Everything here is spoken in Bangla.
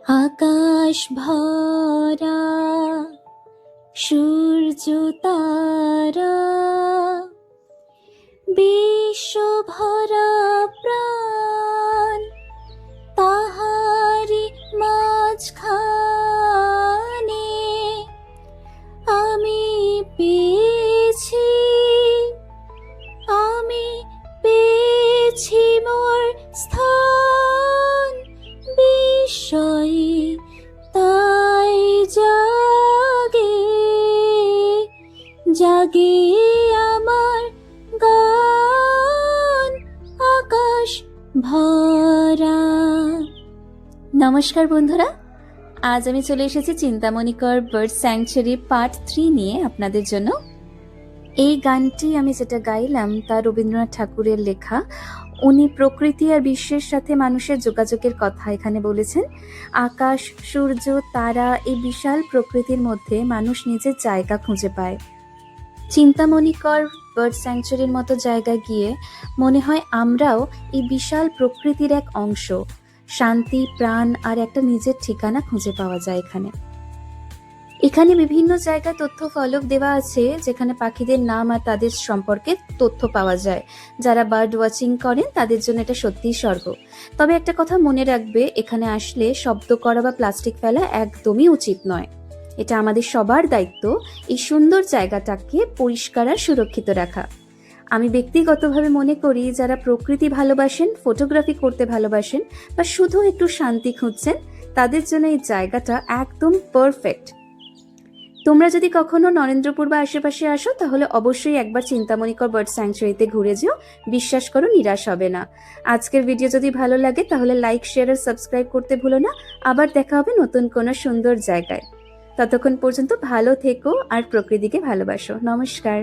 আকাশ ভরা সূর্য তারা, বিশ্ব ভরা প্রাণ, তাহারি মাঝখানে আমি পেয়েছি, আমি পেয়েছি মোর স্থান। বিস্ময়ে তাই জাগে জাগে আমার গান, আকাশ ভরা। নমস্কার বন্ধুরা, আজ আমি চলে এসেছি চিন্তামণিকর বার্ড স্যাংচুয়ারি পার্ট 3 নিয়ে আপনাদের জন্য। এই গানটি আমি যেটা গাইলাম তা রবীন্দ্রনাথ ঠাকুরের লেখা। উনি প্রকৃতি আর বিশ্বের সাথে মানুষের যোগাযোগের কথা এখানে বলেছেন। আকাশ, সূর্য, তারা, এই বিশাল প্রকৃতির মধ্যে মানুষ নিজের জায়গা খুঁজে পায়। চিন্তামণিকর বার্ড স্যাংচুয়ারির মতো জায়গায় গিয়ে মনে হয় আমরাও এই বিশাল প্রকৃতির এক অংশ। শান্তি, প্রাণ আর একটা নিজের ঠিকানা খুঁজে পাওয়া যায় এখানে। এখানে বিভিন্ন জায়গায় তথ্য ফলক দেওয়া আছে, যেখানে পাখিদের নাম আর তাদের সম্পর্কে তথ্য পাওয়া যায়। যারা বার্ড ওয়াচিং করেন তাদের জন্য এটা সত্যিই স্বর্গ। তবে একটা কথা মনে রাখবে, এখানে আসলে শব্দ করা বা প্লাস্টিক ফেলা একদমই উচিত নয়। এটা আমাদের সবার দায়িত্ব এই সুন্দর জায়গাটাকে পরিষ্কার আর সুরক্ষিত রাখা। আমি ব্যক্তিগতভাবে মনে করি, যারা প্রকৃতি ভালোবাসেন, ফটোগ্রাফি করতে ভালোবাসেন বা শুধু একটু শান্তি খুঁজছেন, তাদের জন্য এই জায়গাটা একদম পারফেক্ট। তোমরা যদি কখনো নরেন্দ্রপুর বা আশেপাশে আসো, তাহলে অবশ্যই একবার চিন্তামণিকর বার্ড স্যাংচুয়ারিতে ঘুরে যেও। বিশ্বাস করো, নিরাশ হবে না। আজকের ভিডিও যদি ভালো লাগে তাহলে লাইক, শেয়ার আর সাবস্ক্রাইব করতে ভুলো না। আবার দেখা হবে নতুন কোনো সুন্দর জায়গায়। ততক্ষণ পর্যন্ত ভালো থেকো আর প্রকৃতিকে ভালোবাসো। নমস্কার।